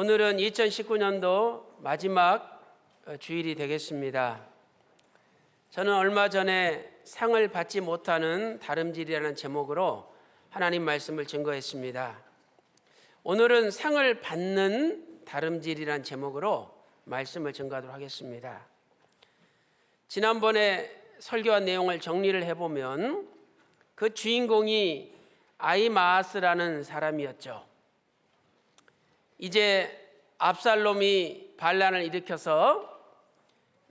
오늘은 2019년도 마지막 주일이 되겠습니다. 저는 얼마 전에 상을 받지 못하는 다름질이라는 제목으로 하나님 말씀을 증거했습니다. 오늘은 상을 받는 다름질이라는 제목으로 말씀을 증거하도록 하겠습니다. 지난번에 설교한 내용을 정리를 해보면 그 주인공이 아히마아스라는 사람이었죠. 이제 압살롬이 반란을 일으켜서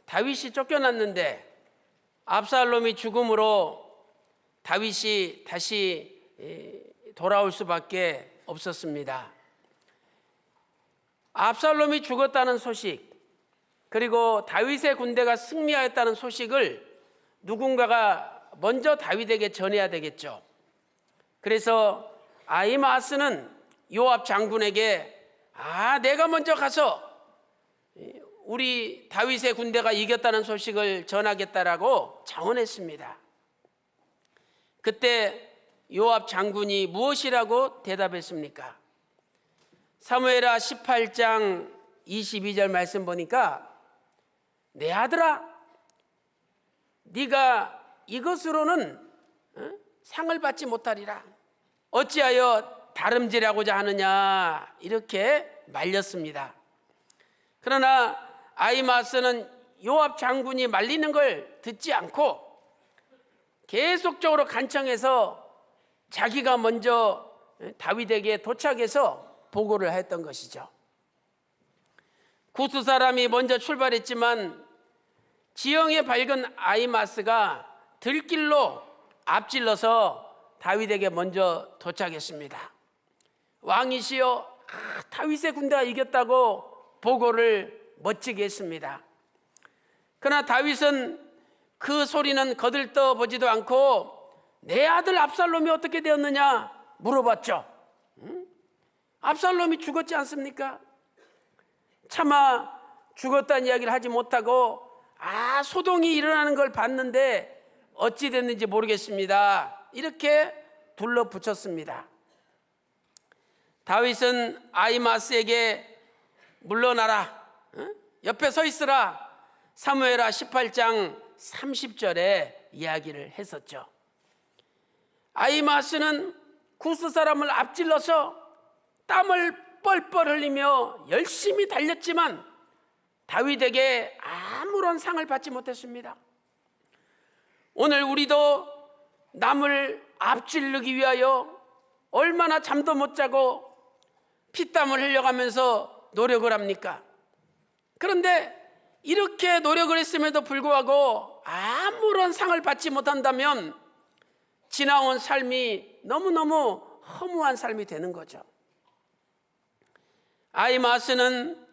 다윗이 쫓겨났는데 압살롬이 죽음으로 다윗이 다시 돌아올 수밖에 없었습니다. 압살롬이 죽었다는 소식, 그리고 다윗의 군대가 승리하였다는 소식을 누군가가 먼저 다윗에게 전해야 되겠죠. 그래서 아히마아스는 요압 장군에게 내가 먼저 가서 우리 다윗의 군대가 이겼다는 소식을 전하겠다라고 자원했습니다. 그때 요압 장군이 무엇이라고 대답했습니까? 사무엘하 18장 22절 말씀 보니까 내 아들아, 네가 이것으로는 상을 받지 못하리라. 어찌하여 다름질하고자 하느냐, 이렇게 말렸습니다. 그러나 아히마아스는 요압 장군이 말리는 걸 듣지 않고 계속적으로 간청해서 자기가 먼저 다윗에게 도착해서 보고를 했던 것이죠. 구스 사람이 먼저 출발했지만 지형에 밝은 아히마아스가 들길로 앞질러서 다윗에게 먼저 도착했습니다. 왕이시여, 다윗의 군대가 이겼다고 보고를 멋지게 했습니다. 그러나 다윗은 그 소리는 거들떠 보지도 않고 내 아들 압살롬이 어떻게 되었느냐 물어봤죠. 압살롬이 죽었지 않습니까? 차마 죽었다는 이야기를 하지 못하고 소동이 일어나는 걸 봤는데 어찌 됐는지 모르겠습니다, 이렇게 둘러붙였습니다. 다윗은 아히마아스에게 물러나라, 옆에 서 있으라, 사무엘하 18장 30절에 이야기를 했었죠. 아히마아스는 구스 사람을 앞질러서 땀을 뻘뻘 흘리며 열심히 달렸지만 다윗에게 아무런 상을 받지 못했습니다. 오늘 우리도 남을 앞지르기 위하여 얼마나 잠도 못 자고 피땀을 흘려가면서 노력을 합니까? 그런데 이렇게 노력을 했음에도 불구하고 아무런 상을 받지 못한다면 지나온 삶이 너무너무 허무한 삶이 되는 거죠. 아히마아스는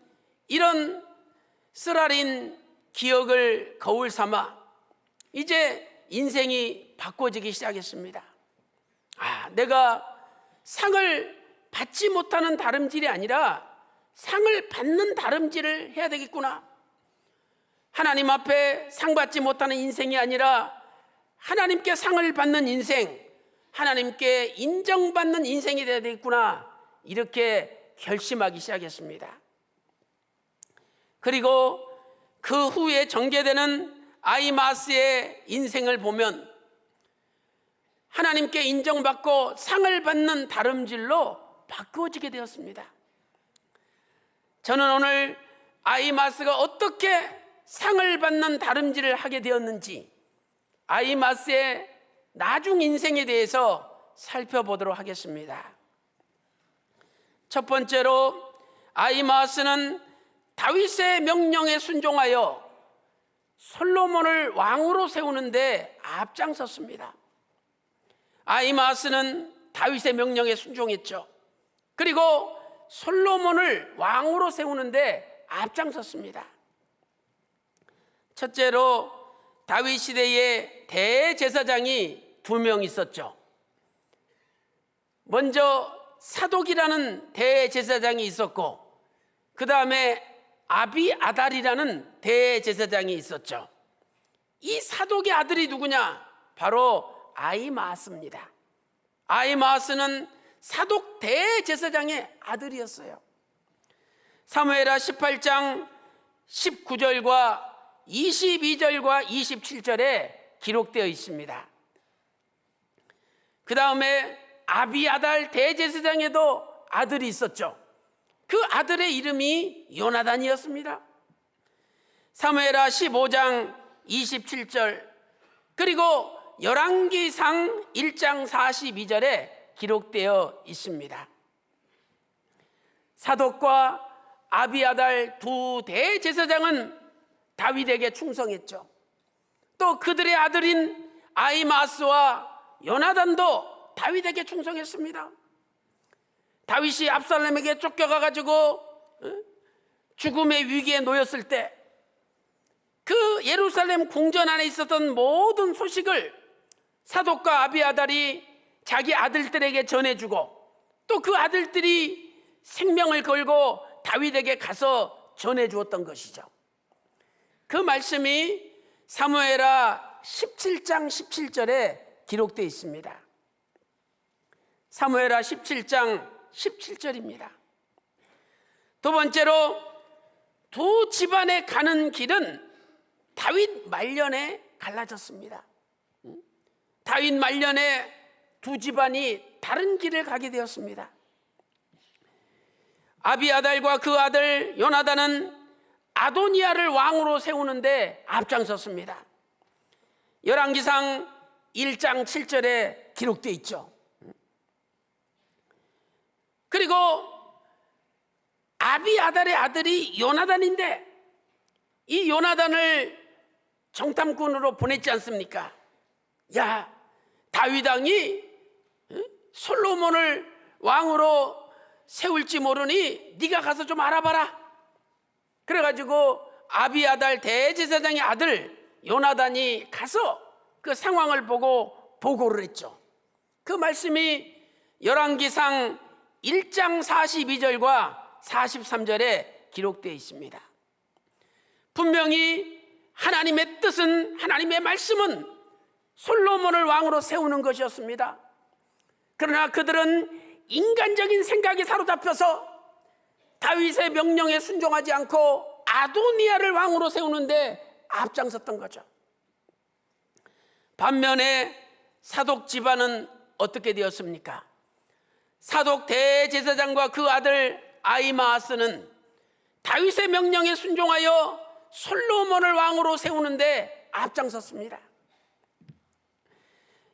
이런 쓰라린 기억을 거울 삼아 이제 인생이 바꿔지기 시작했습니다. 내가 상을 받지 못하는 다름질이 아니라 상을 받는 다름질을 해야 되겠구나. 하나님 앞에 상 받지 못하는 인생이 아니라 하나님께 상을 받는 인생, 하나님께 인정받는 인생이 되어야 되겠구나, 이렇게 결심하기 시작했습니다. 그리고 그 후에 전개되는 아히마아스의 인생을 보면 하나님께 인정받고 상을 받는 다름질로 바꾸어지게 되었습니다. 저는 오늘 아히마아스가 어떻게 상을 받는 다름질을 하게 되었는지 아히마아스의 나중 인생에 대해서 살펴보도록 하겠습니다. 첫 번째로 아히마아스는 다윗의 명령에 순종하여 솔로몬을 왕으로 세우는데 앞장섰습니다. 아히마아스는 다윗의 명령에 순종했죠. 그리고 솔로몬을 왕으로 세우는데 앞장섰습니다. 첫째로 다윗 시대에 대제사장이 2명 있었죠. 먼저 사독이라는 대제사장이 있었고 그 다음에 아비아달이라는 대제사장이 있었죠. 이 사독의 아들이 누구냐? 바로 아히마아스입니다. 아히마아스는 사독 대제사장의 아들이었어요. 사무엘하 18장 19절과 22절과 27절에 기록되어 있습니다. 그 다음에 아비아달 대제사장에도 아들이 있었죠. 그 아들의 이름이 요나단이었습니다. 사무엘하 15장 27절 그리고 열왕기상 1장 42절에 기록되어 있습니다. 사독과 아비아달 두 대제사장은 다윗에게 충성했죠. 또 그들의 아들인 아히마스와 요나단도 다윗에게 충성했습니다. 다윗이 압살롬에게 쫓겨가가지고 죽음의 위기에 놓였을 때 그 예루살렘 궁전 안에 있었던 모든 소식을 사독과 아비아달이 자기 아들들에게 전해주고 또 그 아들들이 생명을 걸고 다윗에게 가서 전해주었던 것이죠. 그 말씀이 사무엘하 17장 17절에 기록되어 있습니다. 사무엘하 17장 17절입니다. 두 번째로 두 집안에 가는 길은 다윗 말년에 갈라졌습니다. 다윗 말년에 두 집안이 다른 길을 가게 되었습니다. 아비아달과 그 아들 요나단은 아도니아를 왕으로 세우는데 앞장섰습니다. 열왕기상 1장 7절에 기록되어 있죠. 그리고 아비아달의 아들이 요나단인데 이 요나단을 정탐꾼으로 보냈지 않습니까? 야, 다윗 왕이 솔로몬을 왕으로 세울지 모르니 네가 가서 좀 알아봐라. 그래가지고 아비아달 대제사장의 아들 요나단이 가서 그 상황을 보고 보고를 했죠. 그 말씀이 열왕기상 1장 42절과 43절에 기록되어 있습니다. 분명히 하나님의 뜻은, 하나님의 말씀은 솔로몬을 왕으로 세우는 것이었습니다. 그러나 그들은 인간적인 생각에 사로잡혀서 다윗의 명령에 순종하지 않고 아도니아를 왕으로 세우는데 앞장섰던 거죠. 반면에 사독 집안은 어떻게 되었습니까? 사독 대제사장과 그 아들 아히마아스는 다윗의 명령에 순종하여 솔로몬을 왕으로 세우는데 앞장섰습니다.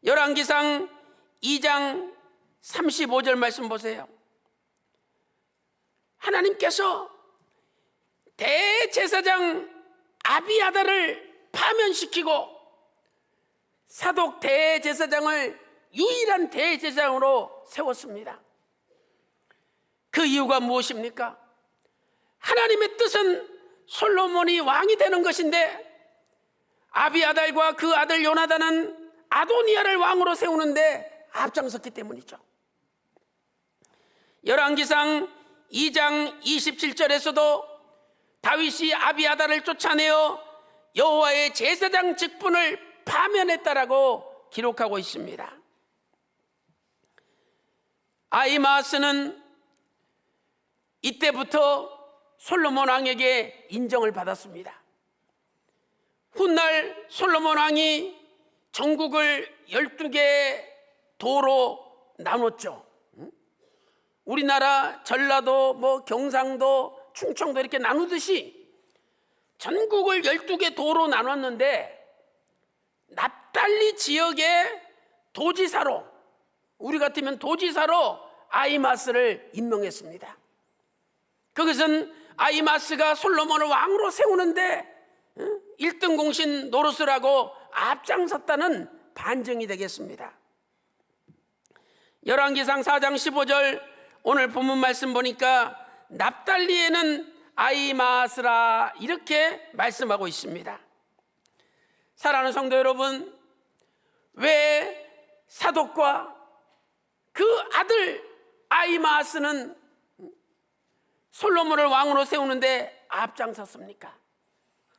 열왕기상 2장 35절 말씀 보세요. 하나님께서 대제사장 아비아달을 파면시키고 사독 대제사장을 유일한 대제사장으로 세웠습니다. 그 이유가 무엇입니까? 하나님의 뜻은 솔로몬이 왕이 되는 것인데 아비아달과 그 아들 요나단은 아도니아를 왕으로 세우는데 앞장섰기 때문이죠. 열왕기상 2장 27절에서도 다윗이 아비아달을 쫓아내어 여호와의 제사장 직분을 파면했다라고 기록하고 있습니다. 아히마아스는 이때부터 솔로몬 왕에게 인정을 받았습니다. 훗날 솔로몬 왕이 전국을 12개의 도로 나눴죠. 우리나라 전라도, 경상도, 충청도 이렇게 나누듯이 전국을 12개 도로 나눴는데 납달리 지역의 도지사로, 우리 같으면 도지사로 아히마스를 임명했습니다. 그것은 아히마스가 솔로몬을 왕으로 세우는데 1등 공신 노릇을 하고 앞장섰다는 반증이 되겠습니다. 열왕기상 4장 15절 오늘 본문 말씀 보니까 납달리에는 아히마스라 이렇게 말씀하고 있습니다. 사랑하는 성도 여러분, 왜 사독과 그 아들 아히마스는 솔로몬을 왕으로 세우는데 앞장섰습니까?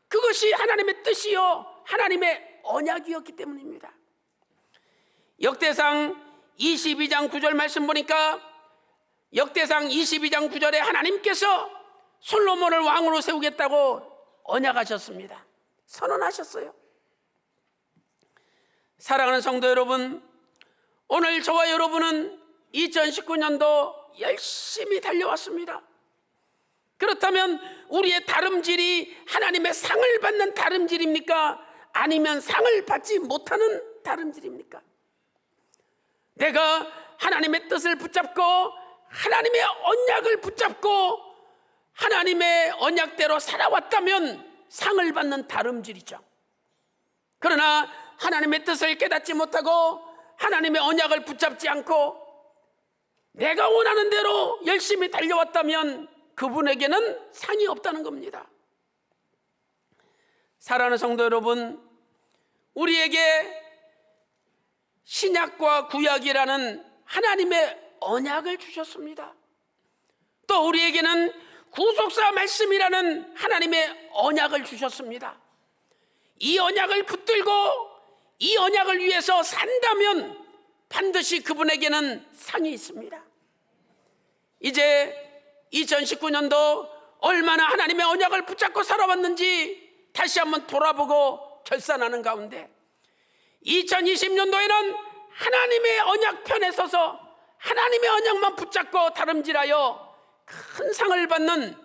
그것이 하나님의 뜻이요 하나님의 언약이었기 때문입니다. 역대상 22장 9절 말씀 보니까 역대상 22장 9절에 하나님께서 솔로몬을 왕으로 세우겠다고 언약하셨습니다. 선언하셨어요. 사랑하는 성도 여러분, 오늘 저와 여러분은 2019년도 열심히 달려왔습니다. 그렇다면 우리의 다름질이 하나님의 상을 받는 다름질입니까? 아니면 상을 받지 못하는 다름질입니까? 내가 하나님의 뜻을 붙잡고 하나님의 언약을 붙잡고 하나님의 언약대로 살아왔다면 상을 받는 다름질이죠. 그러나 하나님의 뜻을 깨닫지 못하고 하나님의 언약을 붙잡지 않고 내가 원하는 대로 열심히 달려왔다면 그분에게는 상이 없다는 겁니다. 사랑하는 성도 여러분, 우리에게 신약과 구약이라는 하나님의 언약을 주셨습니다. 또 우리에게는 구속사 말씀이라는 하나님의 언약을 주셨습니다. 이 언약을 붙들고 이 언약을 위해서 산다면 반드시 그분에게는 상이 있습니다. 이제 2019년도 얼마나 하나님의 언약을 붙잡고 살아왔는지 다시 한번 돌아보고 결산하는 가운데 2020년도에는 하나님의 언약 편에 서서 하나님의 언약만 붙잡고 다름질하여 큰 상을 받는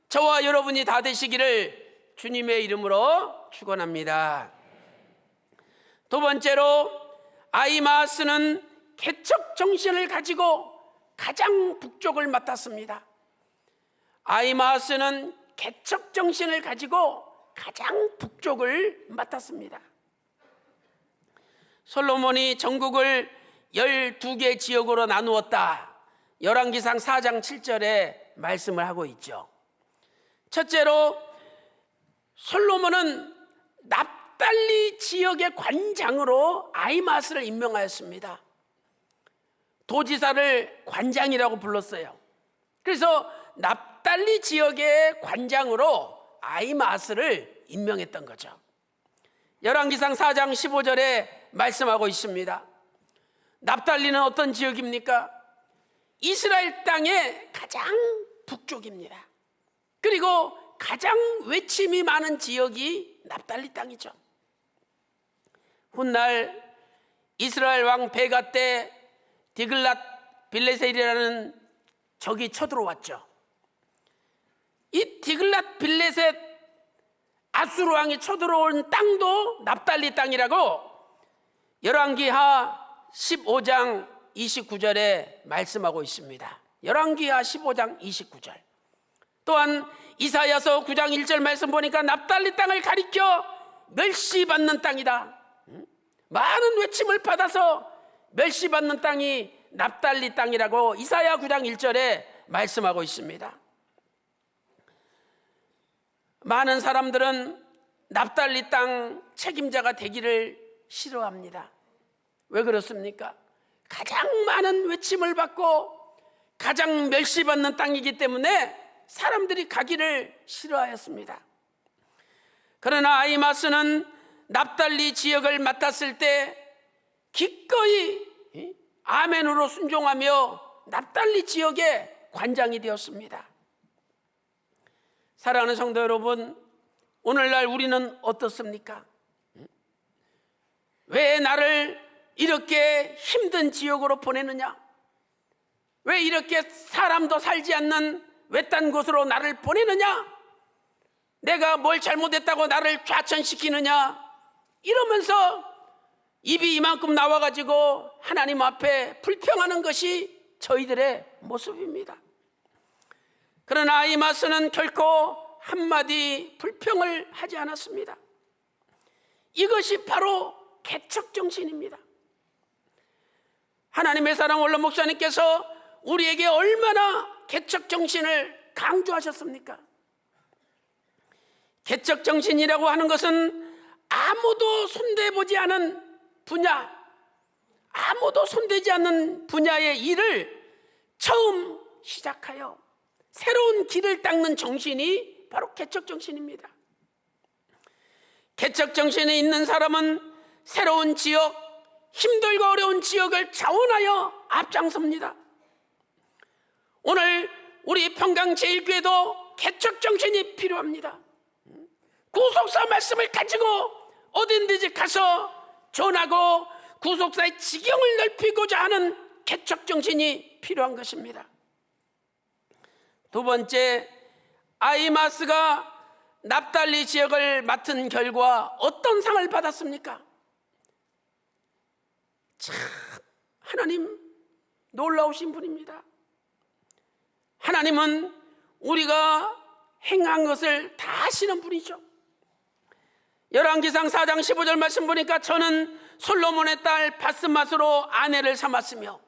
저와 여러분이 다 되시기를 주님의 이름으로 축원합니다. 두 번째로 아히마아스는 개척 정신을 가지고 가장 북쪽을 맡았습니다. 아히마아스는 개척 정신을 가지고 가장 북쪽을 맡았습니다. 솔로몬이 전국을 12개 지역으로 나누었다. 열왕기상 4장 7절에 말씀을 하고 있죠. 첫째로 솔로몬은 납달리 지역의 관장으로 아히마아스를 임명하였습니다. 도지사를 관장이라고 불렀어요. 그래서 납달리 지역의 관장으로 아히마아스를 임명했던 거죠. 열왕기상 4장 15절에 말씀하고 있습니다. 납달리는 어떤 지역입니까? 이스라엘 땅의 가장 북쪽입니다. 그리고 가장 외침이 많은 지역이 납달리 땅이죠. 훗날 이스라엘 왕 베가 때 디글랏 빌레셋이라는 적이 쳐들어왔죠. 이 디글랏 빌레셋 아수르 왕이 쳐들어온 땅도 납달리 땅이라고 열왕기하 15장 29절에 말씀하고 있습니다. 열왕기하 15장 29절. 또한 이사야서 9장 1절 말씀 보니까 납달리 땅을 가리켜 멸시받는 땅이다. 많은 외침을 받아서 멸시받는 땅이 납달리 땅이라고 이사야 9장 1절에 말씀하고 있습니다. 많은 사람들은 납달리 땅 책임자가 되기를 싫어합니다. 왜 그렇습니까? 가장 많은 외침을 받고 가장 멸시받는 땅이기 때문에 사람들이 가기를 싫어하였습니다. 그러나 아히마아스는 납달리 지역을 맡았을 때 기꺼이 아멘으로 순종하며 납달리 지역의 관장이 되었습니다. 사랑하는 성도 여러분, 오늘날 우리는 어떻습니까? 왜 나를 이렇게 힘든 지역으로 보내느냐? 왜 이렇게 사람도 살지 않는 외딴 곳으로 나를 보내느냐? 내가 뭘 잘못했다고 나를 좌천시키느냐? 이러면서 입이 이만큼 나와가지고 하나님 앞에 불평하는 것이 저희들의 모습입니다. 그러나 아히마아스는 결코 한마디 불평을 하지 않았습니다. 이것이 바로 개척 정신입니다. 하나님의 사랑 원로 목사님께서 우리에게 얼마나 개척 정신을 강조하셨습니까? 개척 정신이라고 하는 것은 아무도 손대보지 않은 분야, 아무도 손대지 않는 분야의 일을 처음 시작하여 새로운 길을 닦는 정신이 바로 개척 정신입니다. 개척 정신이 있는 사람은 새로운 지역, 힘들고 어려운 지역을 자원하여 앞장섭니다. 오늘 우리 평강제일교회도 개척 정신이 필요합니다. 구속사 말씀을 가지고 어딘지 가서 전하고 구속사의 지경을 넓히고자 하는 개척 정신이 필요한 것입니다. 두 번째, 아히마스가 납달리 지역을 맡은 결과 어떤 상을 받았습니까? 참 하나님 놀라우신 분입니다. 하나님은 우리가 행한 것을 다 아시는 분이죠. 열왕기상 4장 15절 말씀 보니까 저는 솔로몬의 딸 바스맛으로 아내를 삼았으며,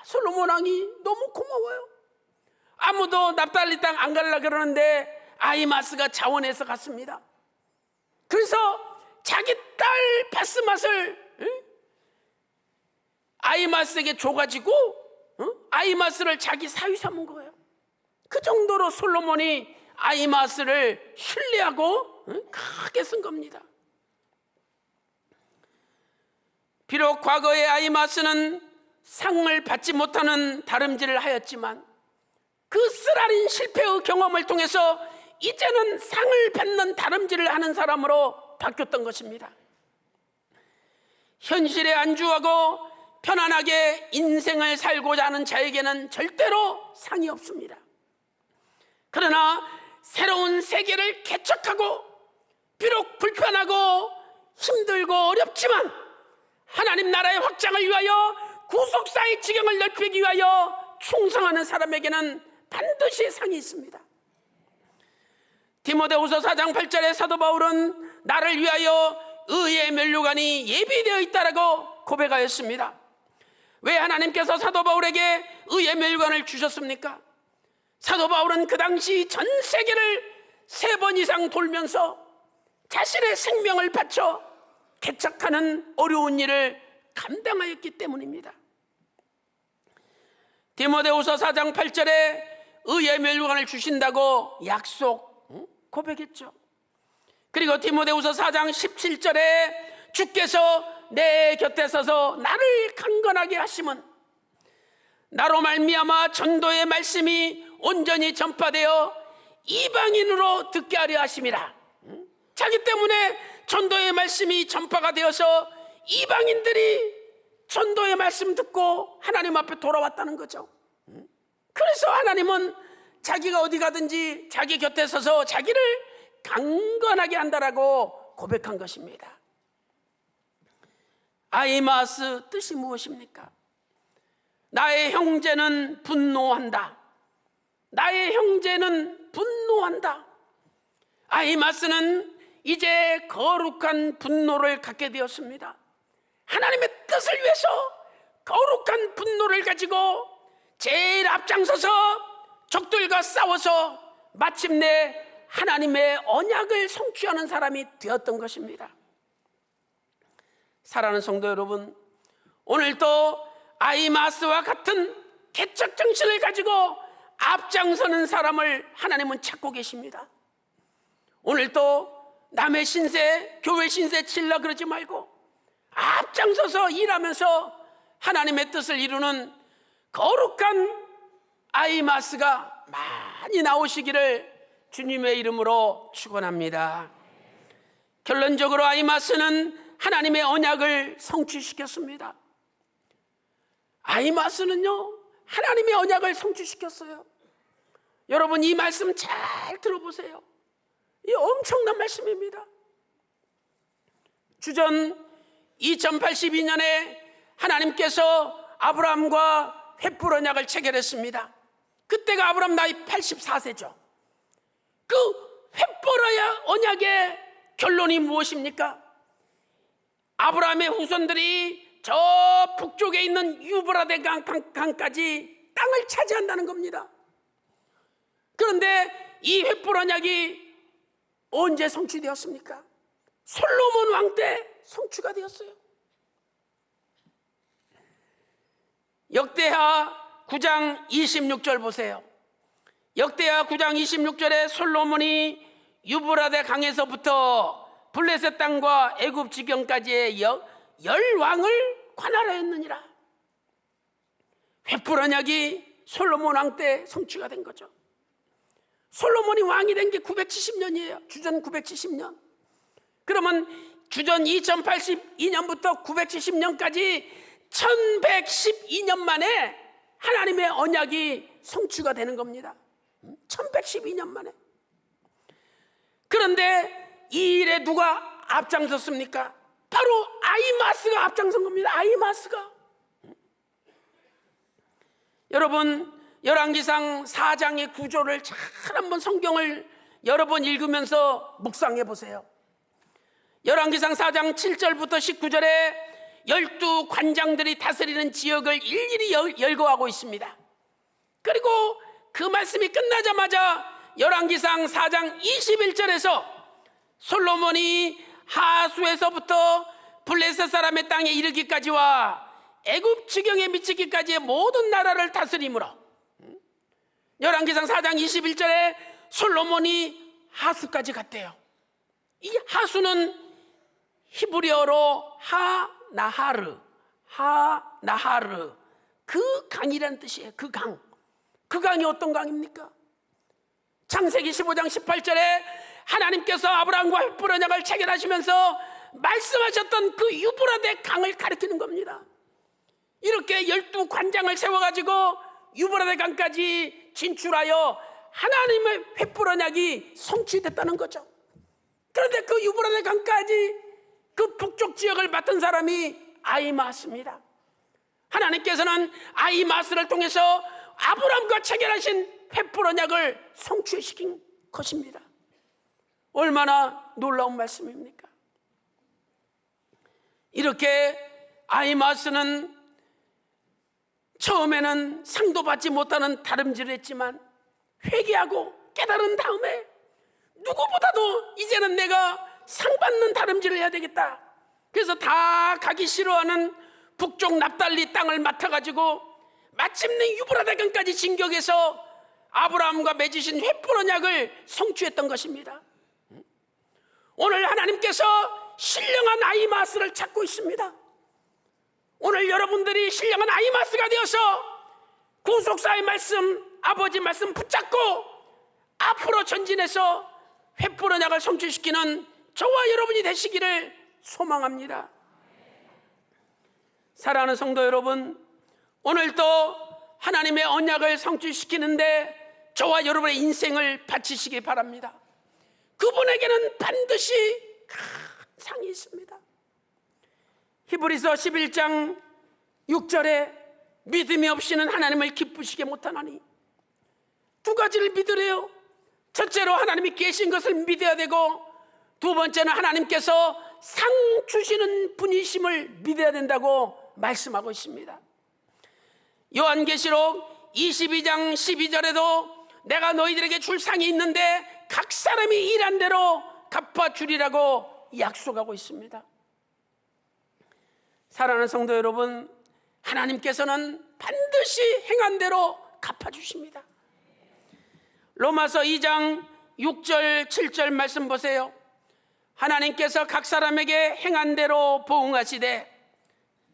솔로몬 왕이 너무 고마워요. 아무도 납달리 땅 안 가려고 그러는데 아히마스가 자원해서 갔습니다. 그래서 자기 딸 바스맛을 아히마스에게 줘가지고 아히마스를 자기 사위 삼은 거예요. 그 정도로 솔로몬이 아히마스를 신뢰하고 크게 쓴 겁니다. 비록 과거의 아히마스는 상을 받지 못하는 다름질을 하였지만 그 쓰라린 실패의 경험을 통해서 이제는 상을 받는 다름질을 하는 사람으로 바뀌었던 것입니다. 현실에 안주하고 편안하게 인생을 살고자 하는 자에게는 절대로 상이 없습니다. 그러나 새로운 세계를 개척하고 비록 불편하고 힘들고 어렵지만 하나님 나라의 확장을 위하여 구속사의 지경을 넓히기 위하여 충성하는 사람에게는 반드시 상이 있습니다. 디모데후서 4장 8절에 사도 바울은 나를 위하여 의의 면류관이 예비되어 있다라고 고백하였습니다. 왜 하나님께서 사도 바울에게 의의 면류관을 주셨습니까? 사도 바울은 그 당시 전 세계를 3번 이상 돌면서 자신의 생명을 바쳐 개척하는 어려운 일을 감당하였기 때문입니다. 디모데후서 4장 8절에 의의 면류관을 주신다고 고백했죠. 그리고 디모데후서 4장 17절에 주께서 내 곁에 서서 나를 강건하게 하심은 나로 말미암아 전도의 말씀이 온전히 전파되어 이방인으로 듣게 하려 하심이라. 자기 때문에 전도의 말씀이 전파가 되어서 이방인들이 전도의 말씀 듣고 하나님 앞에 돌아왔다는 거죠. 그래서 하나님은 자기가 어디 가든지 자기 곁에 서서 자기를 강건하게 한다라고 고백한 것입니다. 아히마스 뜻이 무엇입니까? 나의 형제는 분노한다. 나의 형제는 분노한다. 아히마스는 이제 거룩한 분노를 갖게 되었습니다. 하나님의 뜻을 위해서 거룩한 분노를 가지고 제일 앞장서서 적들과 싸워서 마침내 하나님의 언약을 성취하는 사람이 되었던 것입니다. 사랑하는 성도 여러분, 오늘도 아히마스와 같은 개척 정신을 가지고 앞장서는 사람을 하나님은 찾고 계십니다. 오늘도 남의 신세, 교회 신세 치려 그러지 말고 앞장서서 일하면서 하나님의 뜻을 이루는 거룩한 아히마스가 많이 나오시기를 주님의 이름으로 축원합니다. 결론적으로 아히마스는 하나님의 언약을 성취시켰습니다. 아히마스는요, 하나님의 언약을 성취시켰어요. 여러분, 이 말씀 잘 들어보세요. 이 엄청난 말씀입니다. 주전 2082년에 하나님께서 아브라함과 횃불 언약을 체결했습니다. 그때가 아브라함 나이 84세죠. 그 횃불 언약의 결론이 무엇입니까? 아브라함의 후손들이 저 북쪽에 있는 유브라데 강까지 땅을 차지한다는 겁니다. 그런데 이 횃불 언약이 언제 성취되었습니까? 솔로몬 왕 때 성취가 되었어요. 역대하 9장 26절 보세요. 역대하 9장 26절에 솔로몬이 유브라데 강에서부터 블레셋 땅과 애굽 지경까지의 10왕을 관할하였느니라. 횃불 언약이 솔로몬 왕 때 성취가 된 거죠. 솔로몬이 왕이 된 게 970년이에요. 주전 970년. 그러면 주전 2082년부터 970년까지 1112년 만에 하나님의 언약이 성취가 되는 겁니다. 1112년 만에. 그런데 이 일에 누가 앞장섰습니까? 바로 아히마스가 앞장선 겁니다. 아히마스가. 여러분, 열왕기상 4장의 구조를 잘 한번 성경을 여러 번 읽으면서 묵상해 보세요. 열왕기상 4장 7절부터 19절에 12관장들이 다스리는 지역을 일일이 열거하고 있습니다. 그리고 그 말씀이 끝나자마자 열왕기상 4장 21절에서 솔로몬이 하수에서부터 블레셋 사람의 땅에 이르기까지와 애굽 지경에 미치기까지의 모든 나라를 다스림으로, 열왕기상 4장 21절에 솔로몬이 하수까지 갔대요. 이 하수는 히브리어로 하나하르, 그 강이라는 뜻이에요. 그 강. 그 강이 어떤 강입니까? 창세기 15장 18절에 하나님께서 아브라함과 횃불 언약을 체결하시면서 말씀하셨던 그 유브라데 강을 가리키는 겁니다. 이렇게 12관장을 세워가지고 유브라데 강까지 진출하여 하나님의 횃불 언약이 성취됐다는 거죠. 그런데 그 유브라데 강까지 그 북쪽 지역을 맡은 사람이 아히마스입니다. 하나님께서는 아히마스를 통해서 아브라함과 체결하신 횃불 언약을 성취시킨 것입니다. 얼마나 놀라운 말씀입니까? 이렇게 아히마스는 처음에는 상도 받지 못하는 다름질을 했지만 회개하고 깨달은 다음에 누구보다도 이제는 내가 상 받는 다름질을 해야 되겠다. 그래서 다 가기 싫어하는 북쪽 납달리 땅을 맡아가지고 마침내 유브라데강까지 진격해서 아브라함과 맺으신 횃불 언약을 성취했던 것입니다. 오늘 하나님께서 신령한 아히마스를 찾고 있습니다. 오늘 여러분들이 신령한 아히마스가 되어서 구속사의 말씀, 아버지 말씀 붙잡고 앞으로 전진해서 횃불 언약을 성취시키는 저와 여러분이 되시기를 소망합니다. 사랑하는 성도 여러분, 오늘도 하나님의 언약을 성취시키는데 저와 여러분의 인생을 바치시기 바랍니다. 그분에게는 반드시 큰 상이 있습니다. 히브리서 11장 6절에 믿음이 없이는 하나님을 기쁘시게 못하나니, 두 가지를 믿으래요. 첫째로 하나님이 계신 것을 믿어야 되고, 두 번째는 하나님께서 상 주시는 분이심을 믿어야 된다고 말씀하고 있습니다. 요한계시록 22장 12절에도 내가 너희들에게 줄 상이 있는데 각 사람이 일한 대로 갚아주리라고 약속하고 있습니다. 사랑하는 성도 여러분, 하나님께서는 반드시 행한 대로 갚아주십니다. 로마서 2장 6절 7절 말씀 보세요. 하나님께서 각 사람에게 행한 대로 보응하시되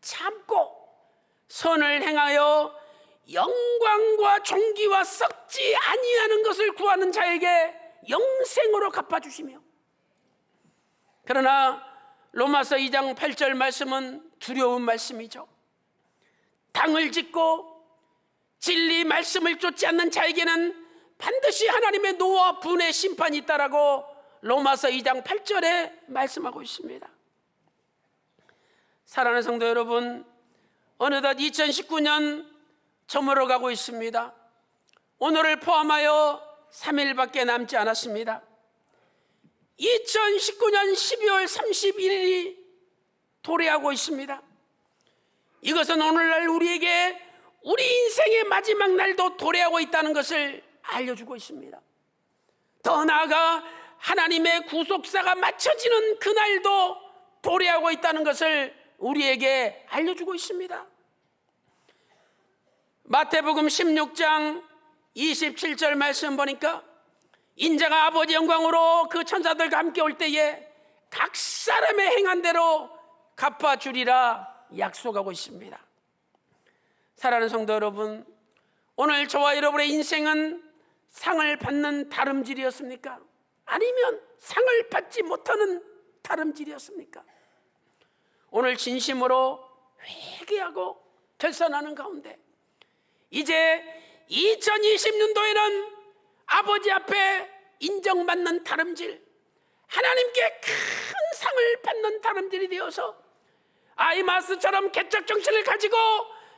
참고 선을 행하여 영광과 존귀와 썩지 아니하는 것을 구하는 자에게 영생으로 갚아주시며, 그러나 로마서 2장 8절 말씀은 두려운 말씀이죠. 당을 짓고 진리 말씀을 쫓지 않는 자에게는 반드시 하나님의 노와 분의 심판이 있다라고 로마서 2장 8절에 말씀하고 있습니다. 사랑하는 성도 여러분, 어느덧 2019년 저물어가고 있습니다. 오늘을 포함하여 3일밖에 남지 않았습니다. 2019년 12월 31일이 도래하고 있습니다. 이것은 오늘날 우리에게 우리 인생의 마지막 날도 도래하고 있다는 것을 알려주고 있습니다. 더 나아가 하나님의 구속사가 맞춰지는 그날도 도래하고 있다는 것을 우리에게 알려주고 있습니다. 마태복음 16장 27절 말씀 보니까 인자가 아버지 영광으로 그 천사들과 함께 올 때에 각 사람의 행한 대로 갚아주리라 약속하고 있습니다. 사랑하는 성도 여러분, 오늘 저와 여러분의 인생은 상을 받는 다름질이었습니까? 아니면 상을 받지 못하는 다름질이었습니까? 오늘 진심으로 회개하고 결산하는 가운데 이제 2020년도에는 아버지 앞에 인정받는 다름질, 하나님께 큰 상을 받는 다름질이 되어서 아이마스처럼 개척 정신을 가지고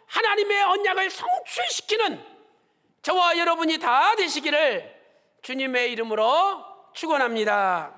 하나님의 언약을 성취시키는 저와 여러분이 다 되시기를 주님의 이름으로 축원합니다.